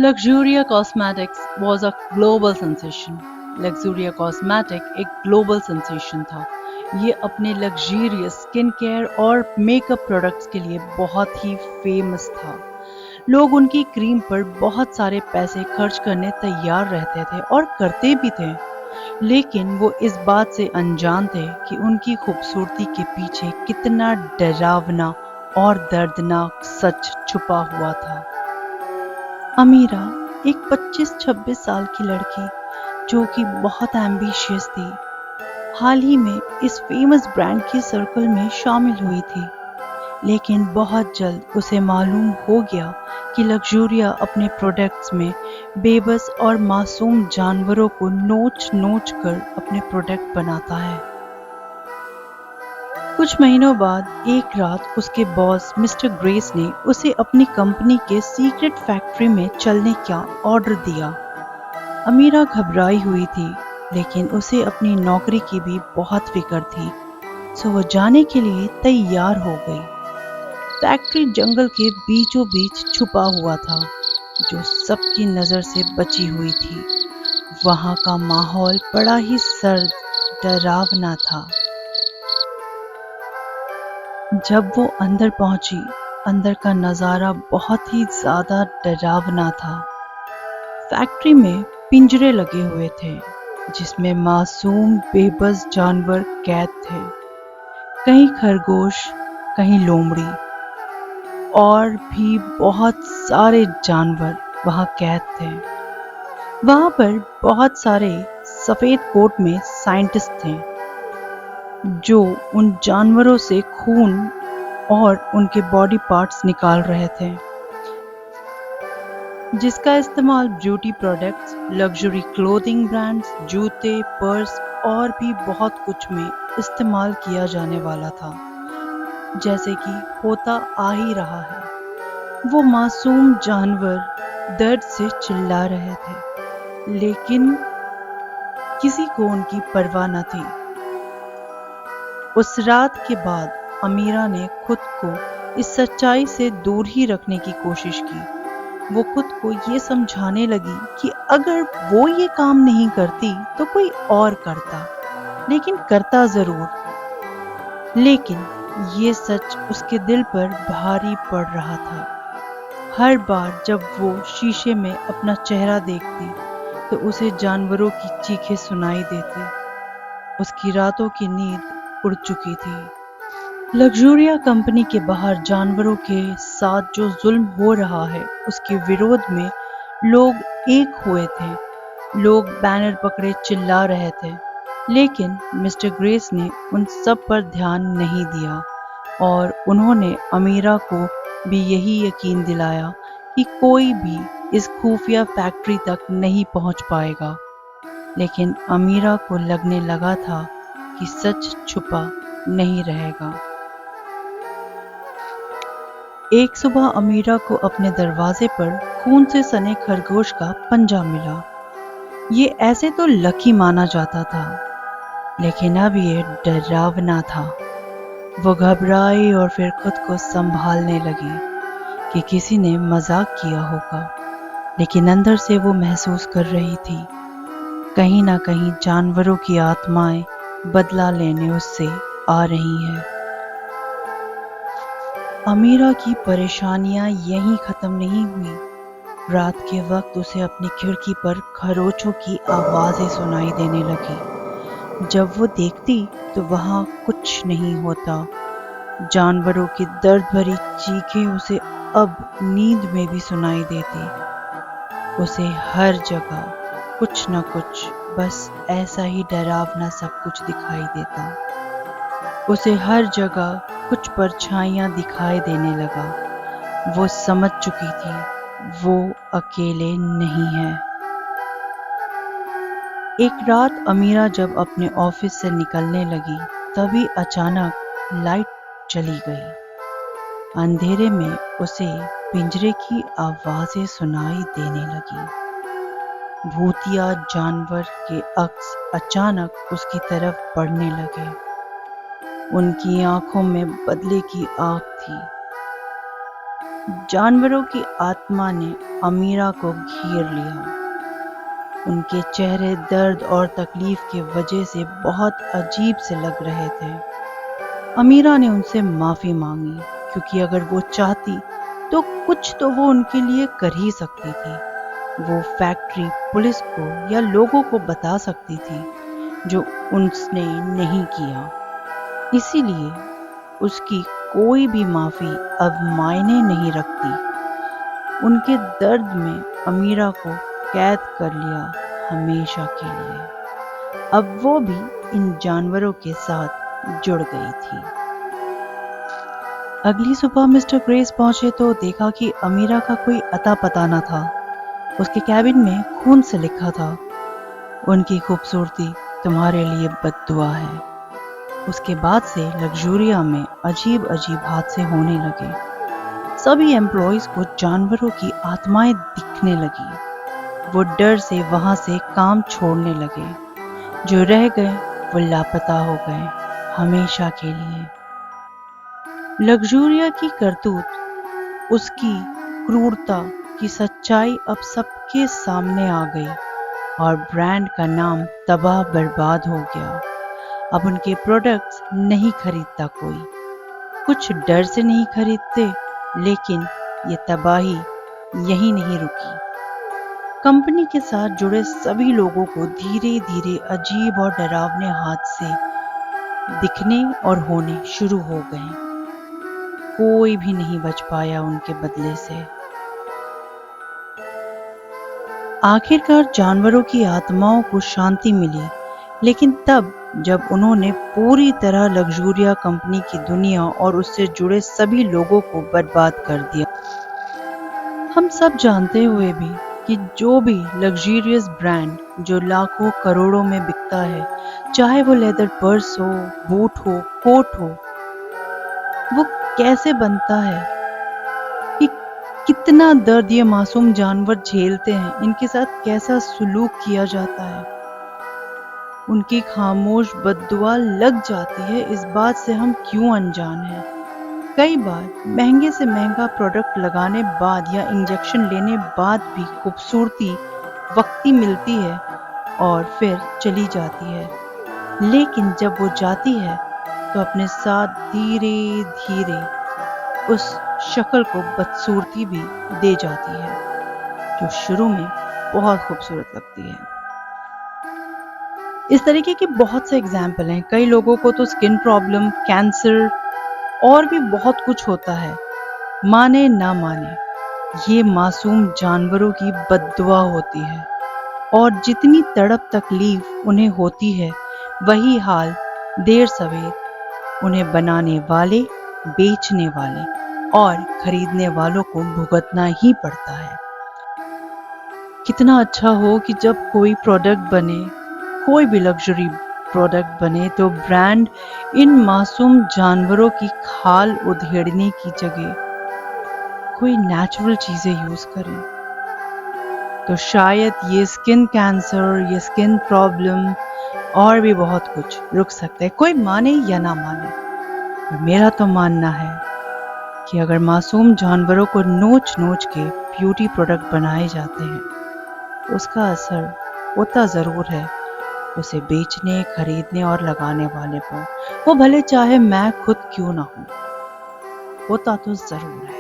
Luxuria Cosmetics was a global sensation. Luxuria Cosmetic एक global sensation था। ये अपने लग्जरियस स्किन केयर और मेकअप प्रोडक्ट्स के लिए बहुत ही फेमस था। लोग उनकी क्रीम पर बहुत सारे पैसे खर्च करने तैयार रहते थे और करते भी थे, लेकिन वो इस बात से अनजान थे कि उनकी खूबसूरती के पीछे कितना डरावना और दर्दनाक सच छुपा हुआ था। अमीरा एक 25-26 साल की लड़की जो कि बहुत एम्बिशियस थी, हाल ही में इस फेमस ब्रांड के सर्कल में शामिल हुई थी। लेकिन बहुत जल्द उसे मालूम हो गया कि लग्जूरिया अपने प्रोडक्ट्स में बेबस और मासूम जानवरों को नोच नोच कर अपने प्रोडक्ट बनाता है। कुछ महीनों बाद एक रात उसके बॉस मिस्टर ग्रेस ने उसे अपनी कंपनी के सीक्रेट फैक्ट्री में चलने का ऑर्डर दिया। अमीरा घबराई हुई थी, लेकिन उसे अपनी नौकरी की भी बहुत फिक्र थी, सो वो जाने के लिए तैयार हो गई। फैक्ट्री जंगल के बीचों बीच छुपा हुआ था, जो सबकी नज़र से बची हुई थी। वहाँ का माहौल बड़ा ही सर्द, डरावना था। जब वो अंदर पहुंची, अंदर का नज़ारा बहुत ही ज़्यादा डरावना था। फैक्ट्री में पिंजरे लगे हुए थे, जिसमें मासूम बेबस जानवर कैद थे। कहीं खरगोश, कहीं लोमड़ी और भी बहुत सारे जानवर वहाँ कैद थे। वहाँ पर बहुत सारे सफ़ेद कोट में साइंटिस्ट थे, जो उन जानवरों से खून और उनके बॉडी पार्ट्स निकाल रहे थे, जिसका इस्तेमाल beauty products, luxury clothing brands, जूते, पर्स और भी बहुत कुछ में इस्तेमाल किया जाने वाला था। जैसे कि होता आ ही रहा है, वो मासूम जानवर दर्द से चिल्ला रहे थे, लेकिन किसी को उनकी परवाह न थी। उस रात के बाद अमीरा ने खुद को इस सच्चाई से दूर ही रखने की कोशिश की। वो खुद को ये समझाने लगी कि अगर वो ये काम नहीं करती तो कोई और करता, लेकिन करता जरूर। लेकिन ये सच उसके दिल पर भारी पड़ रहा था। हर बार जब वो शीशे में अपना चेहरा देखती, तो उसे जानवरों की चीखें सुनाई देती। उसकी रातों की नींद उड़ चुकी थी। लग्जूरिया कंपनी के बाहर जानवरों के साथ जो जुल्म हो रहा है, उसके विरोध में लोग एक हुए थे। लोग बैनर पकड़े चिल्ला रहे थे, लेकिन मिस्टर ग्रेस ने उन सब पर ध्यान नहीं दिया और उन्होंने अमीरा को भी यही यकीन दिलाया कि कोई भी इस खुफिया फैक्ट्री तक नहीं पहुंच पाएगा। लेकिन अमीरा को लगने लगा था कि सच छुपा नहीं रहेगा। एक सुबह अमीरा को अपने दरवाजे पर खून से सने खरगोश का पंजा मिला। ये ऐसे तो लकी माना जाता था, लेकिन अब ये डरावना था। वो घबराई और फिर खुद को संभालने लगी कि किसी ने मजाक किया होगा, लेकिन अंदर से वो महसूस कर रही थी कहीं ना कहीं जानवरों की आत्माएं बदला लेने उससे आ रही हैं। अमीरा की परेशानियां यहीं खत्म नहीं हुई। रात के वक्त उसे अपनी खिड़की पर खरोचों की आवाजें सुनाई देने लगी। जब वो देखती तो वहां कुछ नहीं होता। जानवरों की दर्द भरी चीखें उसे अब नींद में भी सुनाई देती। उसे हर जगह कुछ न कुछ, बस ऐसा ही डरावना सब कुछ दिखाई देता। उसे हर जगह कुछ परछाइयां दिखाई देने लगा। वो समझ चुकी थी वो अकेले नहीं है। एक रात अमीरा जब अपने ऑफिस से निकलने लगी, तभी अचानक लाइट चली गई। अंधेरे में उसे पिंजरे की आवाजें सुनाई देने लगी। भूतिया जानवर के अक्स अचानक उसकी तरफ बढ़ने लगे। उनकी आंखों में बदले की आग थी। जानवरों की आत्मा ने अमीरा को घेर लिया। उनके चेहरे दर्द और तकलीफ की वजह से बहुत अजीब से लग रहे थे। अमीरा ने उनसे माफ़ी मांगी, क्योंकि अगर वो चाहती तो कुछ तो वो उनके लिए कर ही सकती थी। वो फैक्ट्री पुलिस को या लोगों को बता सकती थी, जो उसने नहीं किया। इसीलिए उसकी कोई भी माफ़ी अब मायने नहीं रखती। उनके दर्द में अमीरा को कैद कर लिया हमेशा के लिए। अब वो भी इन जानवरों के साथ जुड़ गई थी। अगली सुबह मिस्टर ग्रेस पहुंचे तो देखा कि अमीरा का कोई अता पता न था। उसके कैबिन में खून से लिखा था, उनकी खूबसूरती तुम्हारे लिए बद्दुआ है। उसके बाद से लग्जूरिया में अजीब अजीब हादसे होने लगे। सभी एम्प्लॉयज को जानवरों की आत्माएं दिखने लगी। वो डर से वहां से काम छोड़ने लगे। जो रह गए वो लापता हो गए हमेशा के लिए। लग्जूरिया की करतूत, उसकी क्रूरता की सच्चाई अब सबके सामने आ गई और ब्रांड का नाम तबाह बर्बाद हो गया। अब उनके प्रोडक्ट्स नहीं खरीदता कोई। कुछ डर से नहीं खरीदते, लेकिन ये तबाही यहीं नहीं रुकी। कंपनी के साथ जुड़े सभी लोगों को धीरे धीरे अजीब और डरावने हादसे दिखने और होने शुरू हो गए। कोई भी नहीं बच पाया उनके बदले से। आखिरकार जानवरों की आत्माओं को शांति मिली, लेकिन तब जब उन्होंने पूरी तरह लग्जूरिया कंपनी की दुनिया और उससे जुड़े सभी लोगों को बर्बाद कर दिया। हम सब जानते हुए भी कि जो भी लग्जूरियस ब्रांड जो लाखों करोड़ों में बिकता है, चाहे वो लेदर पर्स हो, बूट हो, कोट हो, वो कैसे बनता है, कि कितना दर्द ये मासूम जानवर झेलते हैं, इनके साथ कैसा सुलूक किया जाता है। उनकी खामोश बद्दुआ लग जाती है, इस बात से हम क्यों अनजान हैं। कई बार महंगे से महंगा प्रोडक्ट लगाने बाद या इंजेक्शन लेने बाद भी खूबसूरती वक्ती मिलती है और फिर चली जाती है। लेकिन जब वो जाती है तो अपने साथ धीरे धीरे उस शक्ल को बदसूरती भी दे जाती है, जो शुरू में बहुत खूबसूरत लगती है। इस तरीके के बहुत से एग्जाम्पल हैं। कई लोगों को तो स्किन प्रॉब्लम, कैंसर और भी बहुत कुछ होता है। माने ना माने, ये मासूम जानवरों की बद्दुआ होती है और जितनी तड़प तकलीफ उन्हें होती है, वही हाल देर सवेर उन्हें बनाने वाले, बेचने वाले और खरीदने वालों को भुगतना ही पड़ता है। कितना अच्छा हो कि जब कोई प्रोडक्ट बने, कोई भी लग्जरी प्रोडक्ट बने, तो ब्रांड इन मासूम जानवरों की खाल उधेड़ने की जगह कोई नेचुरल चीजें यूज करे, तो शायद ये स्किन कैंसर, ये स्किन प्रॉब्लम और भी बहुत कुछ रुक सकता है। कोई माने या ना माने, पर मेरा तो मानना है कि अगर मासूम जानवरों को नोच नोच के ब्यूटी प्रोडक्ट बनाए जाते हैं, तो उसका असर होता ज़रूर है उसे बेचने, खरीदने और लगाने वाले पर। वो भले चाहे मैं खुद क्यों ना हूं, होता तो ज़रूर है।